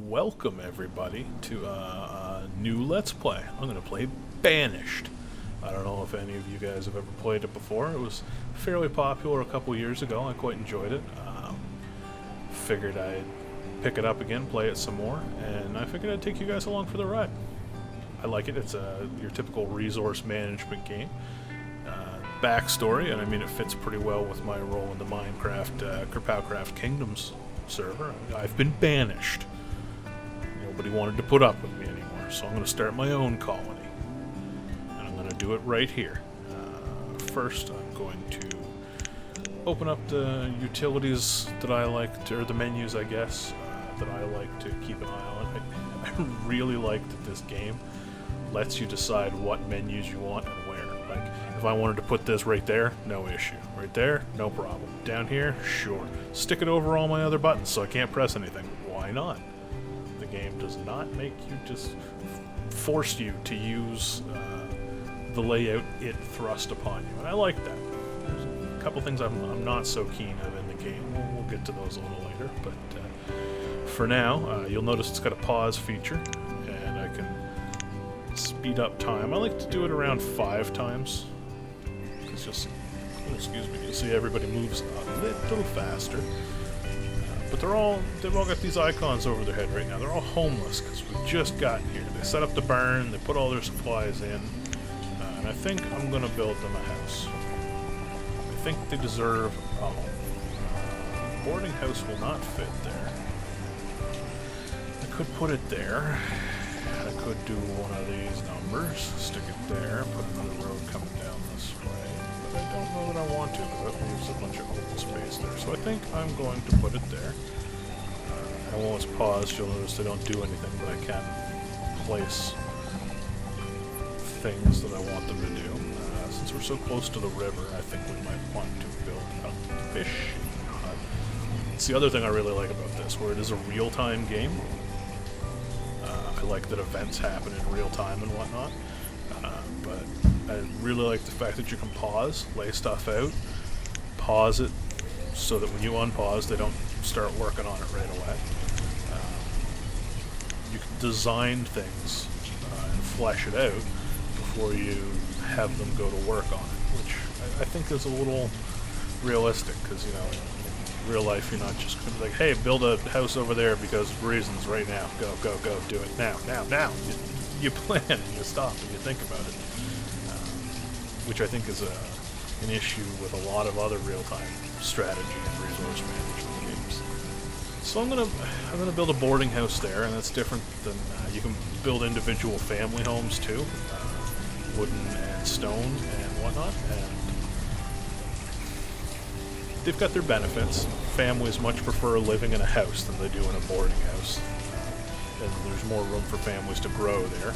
Welcome everybody to a new Let's Play. I'm going to play Banished. I don't know if any of you guys have ever played it before. It was fairly popular a couple years ago. I quite enjoyed it. Figured I'd pick it up again, play it some more, and I figured I'd take you guys along for the ride. I like it. It's your typical resource management game. Backstory, and I mean it fits pretty well with my role in the Minecraft Kerpowcraft Kingdoms server. I've been banished. Nobody wanted to put up with me anymore, so I'm going to start my own colony. And I'm going to do it right here. First, I'm going to open up the utilities that I like to, or the menus, I guess, that I like to keep an eye on. I really like that this game lets you decide what menus you want and where. Like, if I wanted to put this right there, no issue. Right there, no problem. Down here, sure. Stick it over all my other buttons so I can't press anything. Why not? The game does not make you just force you to use the layout it thrust upon you, and I like that. There's a couple things I'm not so keen of in the game. We'll get to those a little later, but for now, you'll notice it's got a pause feature, and I can speed up time. I like to do it around 5 times, because you'll see, excuse me, you'll see everybody moves a little faster. But they've all got these icons over their head right now. They're all homeless because we've just gotten here. They set up the barn, they put all their supplies in, and I think I'm going to build them a house. I think they deserve a home. Boarding house will not fit there. I could put it there. I could do one of these numbers, stick it there, put another road coming down this way. But I don't know that I want to, because that leaves a bunch of open space there. So I think I'm going to put it there. And while it's paused, you'll notice I don't do anything, but I can place things that I want them to do. Since we're so close to the river, I think we might want to build a fishing hut. It's the other thing I really like about this, where it is a real-time game. I like that events happen in real time and whatnot, but I really like the fact that you can pause, lay stuff out, pause it, so that when you unpause, they don't start working on it right away. You can design things and flesh it out before you have them go to work on it, which I think is a little realistic, because, you know, in real life you're not just going to be like, hey, build a house over there because of reasons right now, go, do it now. You plan and you stop and you think about it, which I think is an issue with a lot of other real-time strategy and resource management games. So I'm gonna build a boarding house there, and that's different than you can build individual family homes too, wooden and stone and whatnot, and they've got their benefits. Families much prefer living in a house than they do in a boarding house, and there's more room for families to grow there.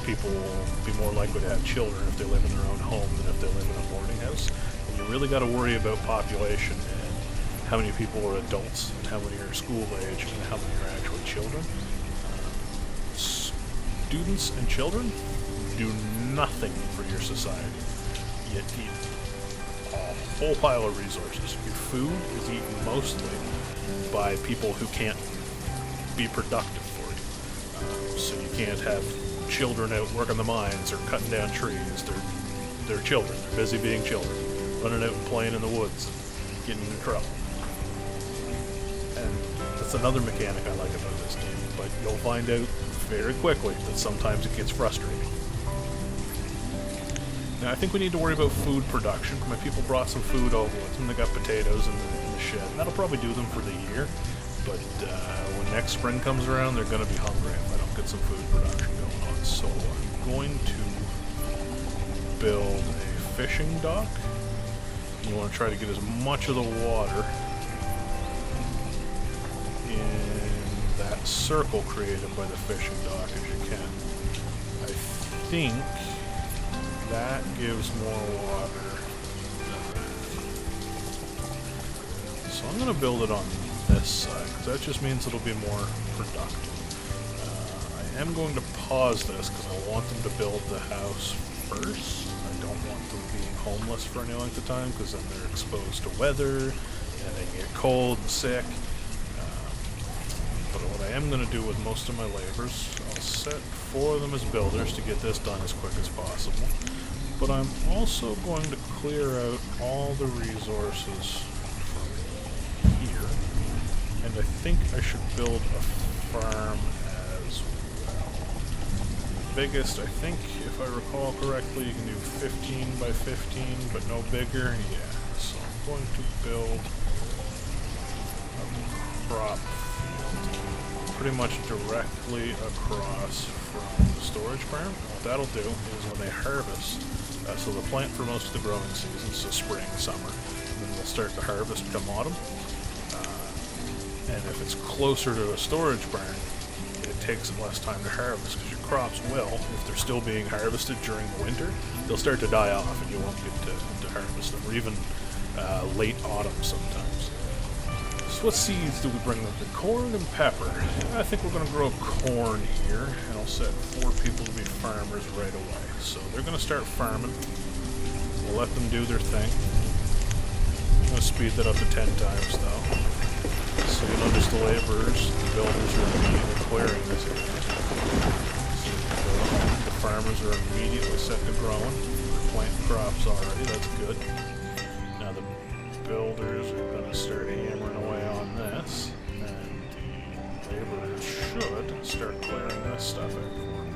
People will be more likely to have children if they live in their own home than if they live in a boarding house. And you really got to worry about population and how many people are adults and how many are school age and how many are actually children. Students and children do nothing for your society, yet eat a whole pile of resources. Your food is eaten mostly by people who can't be productive for you. So you can't have children out working the mines or cutting down trees. They're children. They're busy being children, running out and playing in the woods and getting into trouble. And that's another mechanic I like about this game, but you'll find out very quickly that sometimes it gets frustrating. Now, I think we need to worry about food production. My people brought some food over with them. They got potatoes in the shed. And that'll probably do them for the year, but when next spring comes around, they're going to be hungry if I don't get some food production going on. So I'm going to build a fishing dock. You want to try to get as much of the water in that circle created by the fishing dock as you can. I think that gives more water than that. So I'm going to build it on this side, because that just means it'll be more productive. I am going to pause this because I want them to build the house first. I don't want them being homeless for any length of time, because then they're exposed to weather and they get cold and sick. But what I am going to do with most of my labors, I'll set 4 of them as builders to get this done as quick as possible. But I'm also going to clear out all the resources from here. And I think I should build a farm as well. The biggest, I think, if I recall correctly, you can do 15 by 15, but no bigger. Yeah, so I'm going to build a crop field pretty much directly across from the storage barn. What that'll do is when they harvest, so they'll plant for most of the growing season, so spring, summer, and then they'll start to harvest come autumn. And if it's closer to a storage barn, it takes less time to harvest, because your crops will, if they're still being harvested during the winter, they'll start to die off and you won't get to harvest them, or even late autumn sometimes. So what seeds do we bring up? Corn and pepper. I think we're going to grow corn here, and I'll set 4 people to be farmers right away. So they're going to start farming. We'll let them do their thing. I'm going to speed that up to 10 times though. So you notice the laborers, the builders are immediately clearing this area. So the farmers are immediately set to growing. They're planting crops already, that's good. Now the builders are going to start hammering away on this, and the laborers should start clearing this stuff out for me.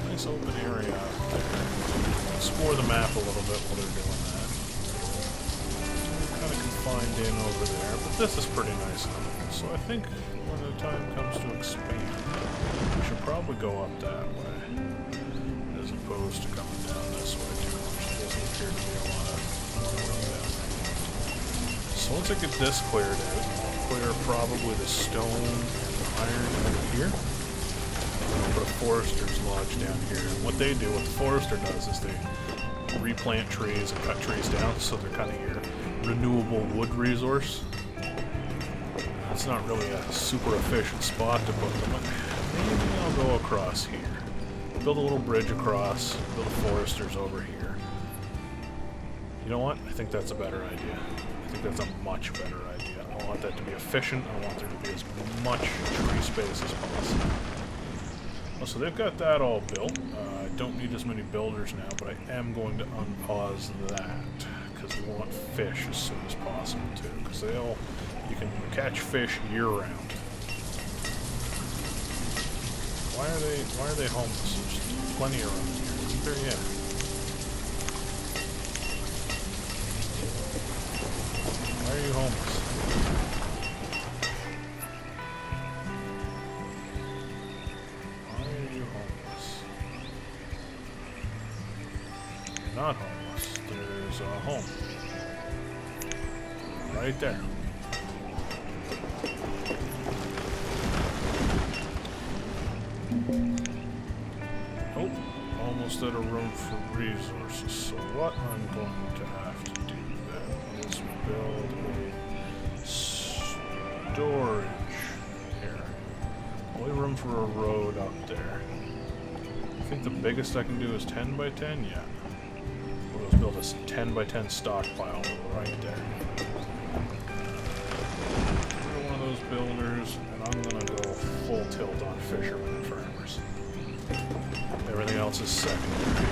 Nice open area out there. Explore the map a little bit while they're doing that. Kind of confined in over there, but this is pretty nice. So I think when the time comes to expand, we should probably go up that way, as opposed to coming down this way too much. There doesn't appear to be a lot of room down there. So once I get this cleared out, I'll clear probably the stone and the iron over here. I'll put a forester's lodge down here. And what they do, what the forester does, is they replant trees and cut trees down, so they're kind of your renewable wood resource. It's not really a super efficient spot to put them. Maybe I'll go across here. Build a little bridge across, build a forester's over here. You know what? I think that's a better idea. I think that's a much better idea. I want that to be efficient. I want there to be as much tree space as possible. Oh, so they've got that all built. I don't need as many builders now, but I am going to unpause that, because we want fish as soon as possible too, because you can catch fish year-round. Why are they homeless? There's plenty around here, isn't there? Yeah. Why are you homeless? Why are you homeless? You're not homeless. There's a home. Right there. Oh, almost out of room for resources. So what I'm going to have to do then is build a storage area. Only room for a road up there. I think the biggest I can do is 10 by 10, yeah. We'll just build a 10 by 10 stockpile right there. One of those builders, and I'm gonna go full tilt on fishermen and farmers. Everything else is secondary.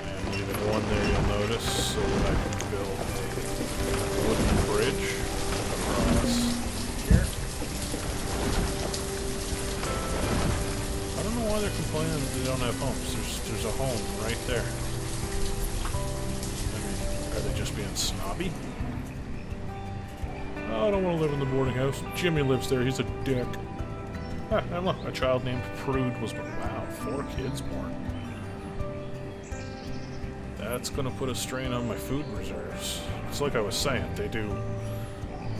And leaving one there, you'll notice, so that I can build a wooden bridge across here. I don't know why they're complaining that they don't have homes. There's a home right there. I mean, are they just being snobby? Oh, I don't want to live in the boarding house. Jimmy lives there. He's a dick. Ah, and look, a child named Prude was born. Wow, 4 kids born. That's going to put a strain on my food reserves. It's like I was saying, they do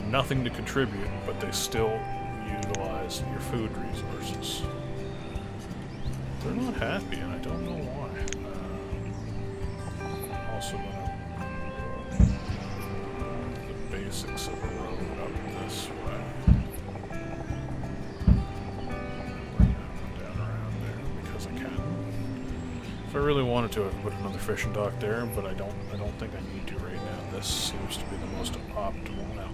nothing to contribute, but they still utilize your food resources. They're not happy, and I don't know why. Also going to the basics of a road up this way. Bring that one down around there because I can. If I really wanted to, I could put another fishing dock there, but I don't think I need to right now. This seems to be the most optimal now.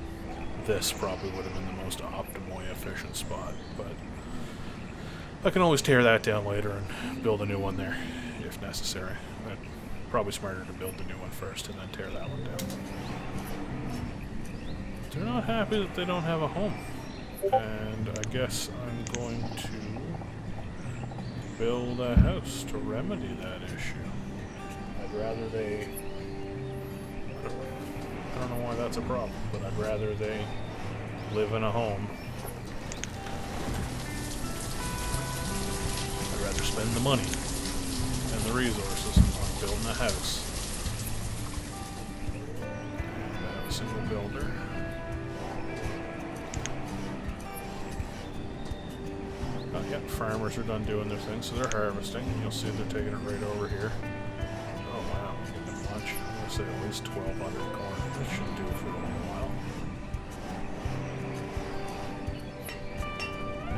this probably would have been the most optimally efficient spot, but I can always tear that down later and build a new one there, if necessary. But probably smarter to build the new one first and then tear that one down. They're not happy that they don't have a home. And I guess I'm going to build a house to remedy that issue. I'd rather they... I don't know why that's a problem, but I'd rather they live in a home. I'd rather spend the money and the resources on building a house. And I have a single builder. Yeah, farmers are done doing their thing, so they're harvesting. You'll see they're taking it right over here. Oh wow, getting a bunch. I'm going to say at least 1,200 corn. This should do for a little while.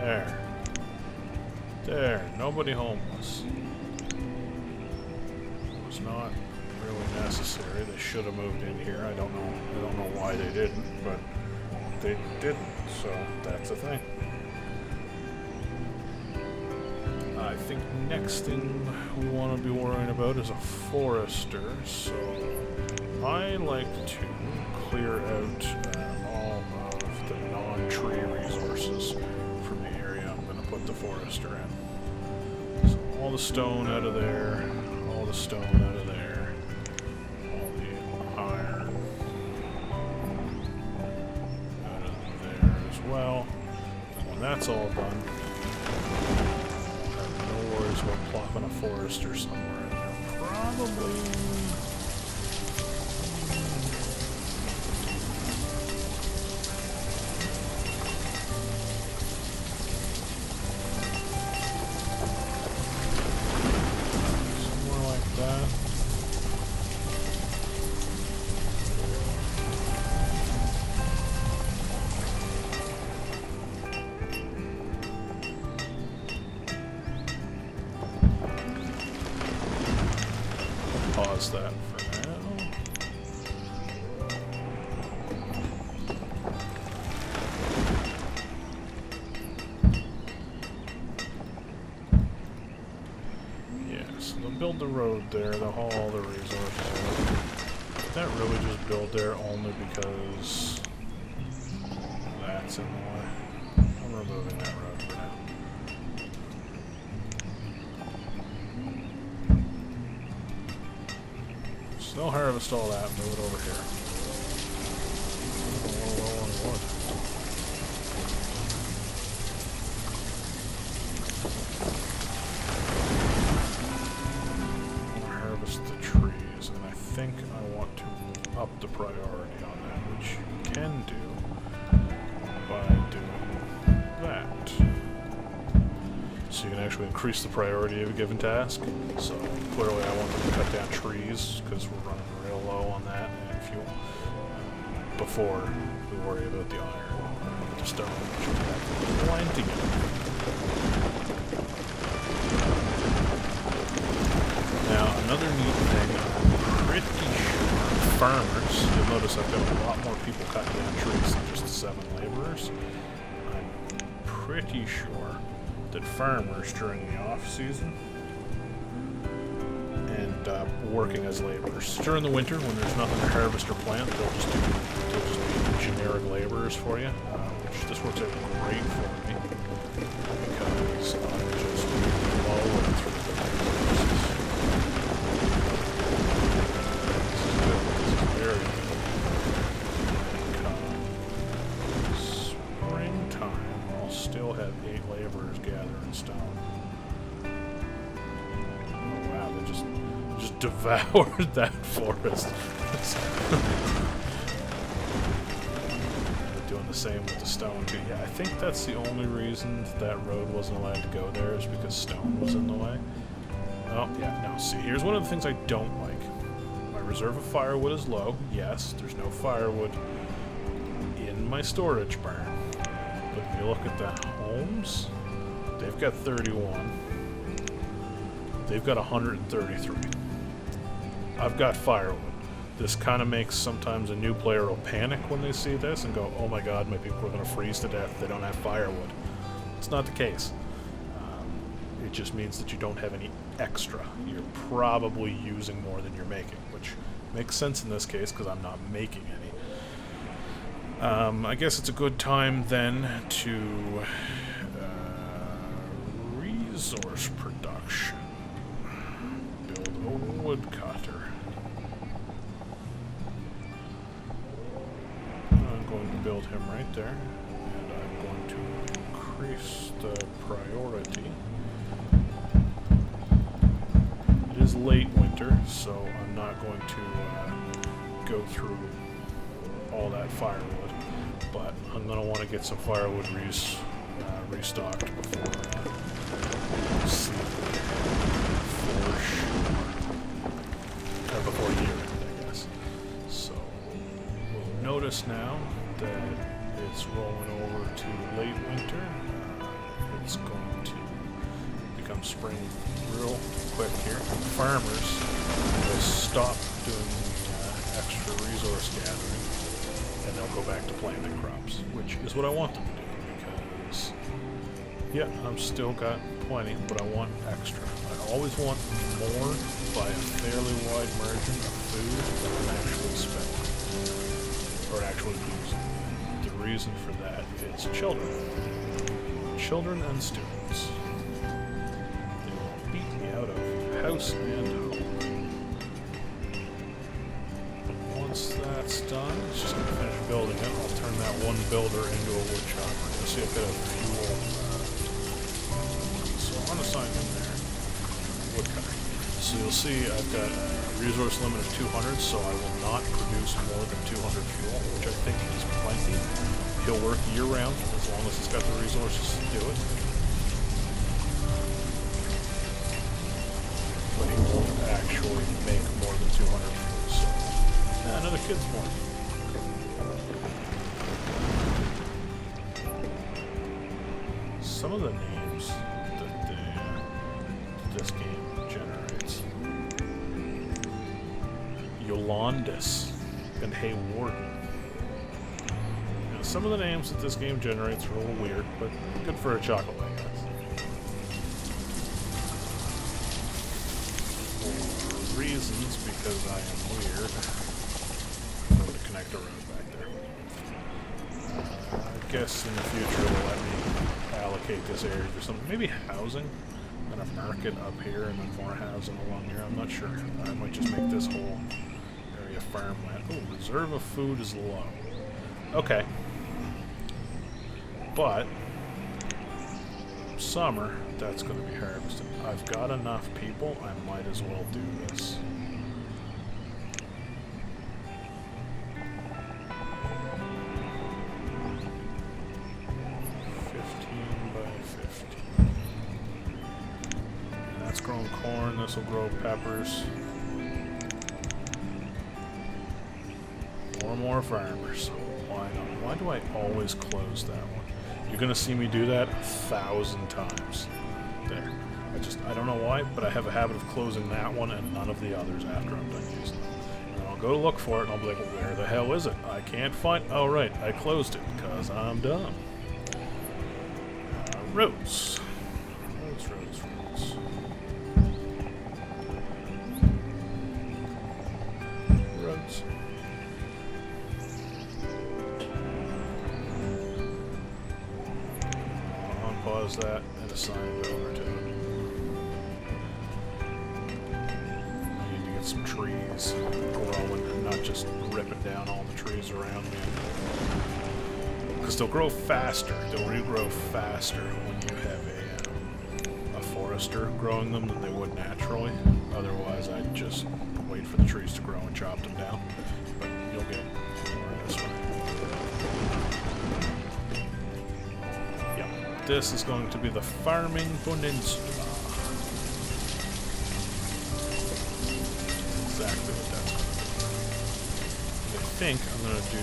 There. There. Nobody homeless. It was not really necessary. They should have moved in here. I don't know why they didn't, but they didn't, so that's a thing. I think next thing we want to be worrying about is a forester, so I like to clear out all of the non-tree resources from the area I'm going to put the forester in. So all the stone out of there, all the stone out of there, all the iron out of there as well. And when that's all done, we're plopping a forester somewhere in there. Probably... somewhere like that. Pause that for now. Yeah, so they'll build the road there, they'll haul all the resources. That really just build there only because that's in the way. I'm removing that road for now. They'll harvest all that and move it over here. Low on wood. I'll harvest the trees, and I think I want to up the priority on that, which you can do by doing that. So you can actually increase the priority of a given task. So clearly I want them to cut down trees because we're running real low on that and fuel before we worry about the iron. The stone, which we have plenty of. Now another neat thing, I'm pretty sure farmers, you'll notice I've got a lot more people cutting down trees than just the 7 laborers. I'm pretty sure that farmers during the off season and working as laborers during the winter when there's nothing to harvest or plant, they'll just be generic laborers for you, which this works out great for me because I'm just blowing through the resources. This is very good. Springtime, I'll still have 8 laborers gathering stone. Oh wow, they just devoured that forest. They're doing the same with the stone too. Yeah, I think that's the only reason that road wasn't allowed to go there is because stone was in the way. Oh yeah, no, see, here's one of the things I don't like. My reserve of firewood is low. Yes, there's no firewood in my storage barn. But if you look at the homes, they've got 31. They've got 133. I've got firewood. This kind of makes sometimes a new player will panic when they see this and go, oh my god, my people are going to freeze to death, they don't have firewood. It's not the case. It just means that you don't have any extra. You're probably using more than you're making, which makes sense in this case because I'm not making any. I guess it's a good time then to resource production. Build a woodcutter. I'm going to build him right there, and I'm going to increase the priority. It is late winter, so I'm not going to go through all that firewood, but I'm going to want to get some firewood restocked before before year end, I guess. So we'll notice now that it's rolling over to late winter. It's going to become spring real quick here. Farmers will stop doing extra resource gathering, and they'll go back to planting crops, which is what I want them to do, because yeah, I've still got plenty, but I want extra. I always want more by a fairly wide margin of food than I'm actually spending, or actually using. The reason for that is children. Children and students. They will beat me out of house and home. Once that's done, it's just going to finish building it. I'll turn that one builder into a wood chopper. You'll see a bit of fuel. So I'm going to assign him there. Woodcutter. So you'll see I've got a resource limit of 200, so I will not produce more than 200 fuel, which I think is plenty. He'll work year-round, as long as he's got the resources to do it. But he won't actually make more than 200 fuel, so... another kid's born. Some of the names that this game generates. Yolandis and Haywarden. Some of the names that this game generates are a little weird, but good for a chocolate, I guess. For reasons, because I am weird, I'm going to connect a road back there. I guess in the future they'll let me allocate this area for something. Maybe housing, and a market up here, and then more housing along here. I'm not sure. I might just make this whole area farmland. Oh, reserve of food is low. Okay. But summer, that's going to be harvested. I've got enough people, I might as well do this. That's growing corn, this will grow peppers. More farmers. Why not? Why do I always close that one? You're gonna see me do that 1,000 times. There. I don't know why, but I have a habit of closing that one and none of the others after I'm done using them. And I'll go to look for it and I'll be like, well, where the hell is it? I can't find... Oh, right, I closed it because I'm dumb. Roads. Roads. Roads. Unpause that and assign it over to it. I need to get some trees growing and not just ripping down all the trees around me. Because they'll grow faster, they'll regrow faster when you have a forester growing them than they would naturally. Otherwise, I'd just wait for the trees to grow and chop them down. But you'll get more this way. Yep, this is going to be the Farming Peninsula. That's exactly what that's going to be. I think I'm going to do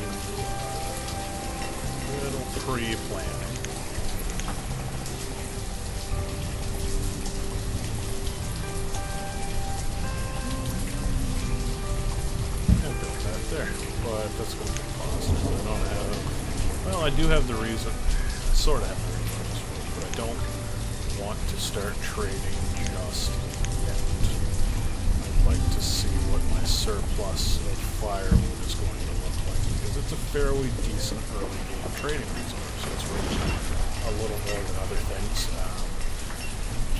little pre-planning. And think that's going to be positive. I don't have... Well, I do have the reason. I sort of have the reason, but I don't want to start trading just yet. I'd like to see what my surplus of firewood is going to look like, because it's a fairly decent early game trading resource. It's worth a little more than other things.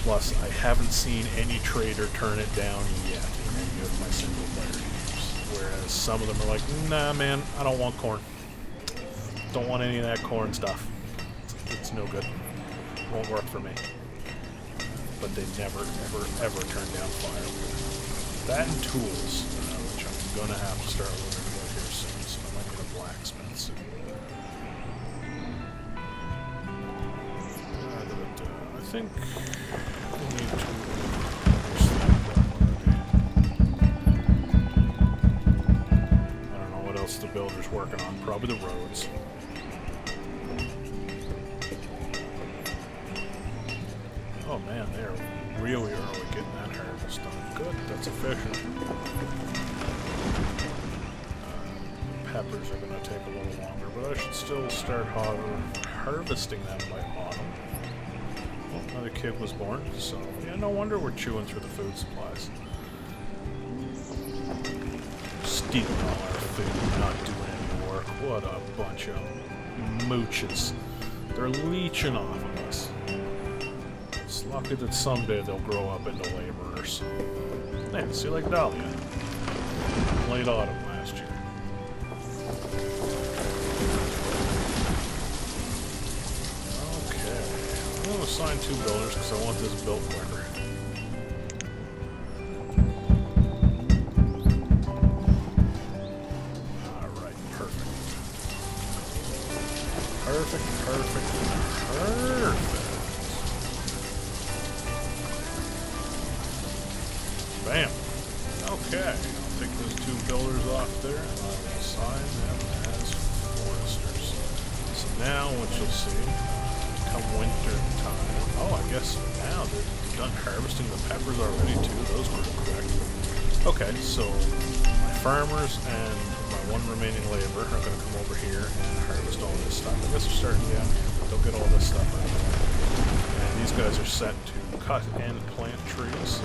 Plus, I haven't seen any trader turn it down yet in any of my single player games. Whereas some of them are like, nah man, I don't want corn. Don't want any of that corn stuff. It's no good. Won't work for me. But they never, ever, ever turn down firewood. That and tools, which I'm gonna have to start learning about here soon, so I might need a blacksmith soon. I think we need to finish that I don't know what else the builder's working on. Probably the roads. Oh man, they're really early getting that harvest done. Good, that's efficient. Peppers are going to take a little longer, but I should still start harvesting them by autumn. Well, another kid was born, so yeah, no wonder we're chewing through the food supplies. Stealing all our food, not doing any work. What a bunch of mooches. They're leeching off of us. It's lucky that someday they'll grow up into laborers. Yeah, see, like Dahlia. Late autumn last year. Okay. I'm going to assign 2 builders because I want this built quicker. Alright, perfect. Perfect. Bam. Okay, I'll take those 2 builders off there and I will assign them as foresters. So now what you'll see, come winter time. Oh, I guess now they're done harvesting the peppers already too. Those were quick. Okay, so my farmers and my 1 remaining laborer are going to come over here and harvest all this stuff. I guess they're starting down here, but they'll get all this stuff out of there. And these guys are set to cut and plant trees,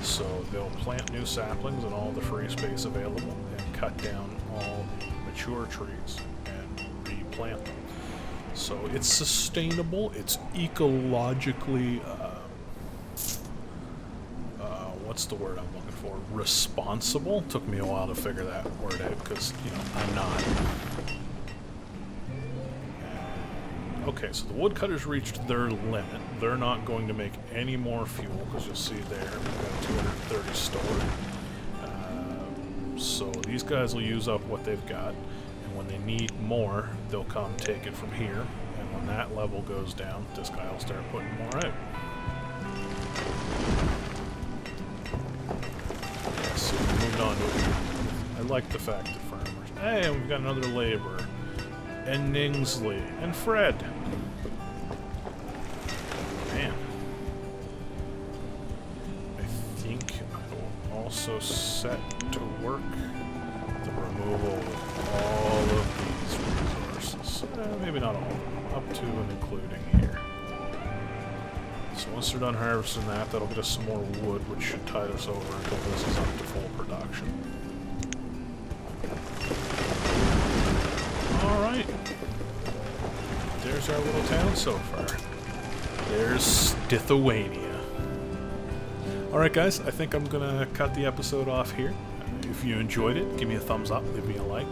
so they'll plant new saplings in all the free space available and cut down all mature trees and replant them. So it's sustainable, it's ecologically, what's the word I'm looking for? Responsible. Took me a while to figure that word out because, you know, I'm not. Okay, so the woodcutters reached their limit. They're not going to make any more fuel, because you'll see there we've got 230 stored. So these guys will use up what they've got, and when they need more, they'll come take it from here. And when that level goes down, this guy will start putting more out. So we moved on to it. I like the fact that farmers... Hey, we've got another laborer. And Ningsley. And Fred. Man. I think I will also set to work the removal of all of these resources. Maybe not all of them. Up to and including here. So once they're done harvesting that, that'll get us some more wood, which should tide us over until this is up to full production. Alright. There's our little town so far. There's Stithuania. Alright guys, I think I'm gonna cut the episode off here. If you enjoyed it, give me a thumbs up, leave me a like.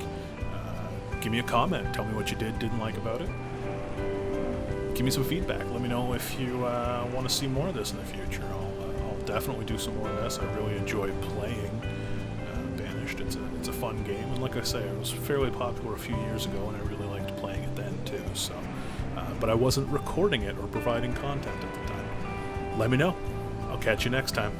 Give me a comment, tell me what you didn't like about it. Give me some feedback, let me know if you want to see more of this in the future. I'll definitely do some more of this. I really enjoy playing Banished. It's a fun game, and like I say, it was fairly popular a few years ago, and I really liked playing it then too. So, but I wasn't recording it or providing content at the time. Let me know. I'll catch you next time.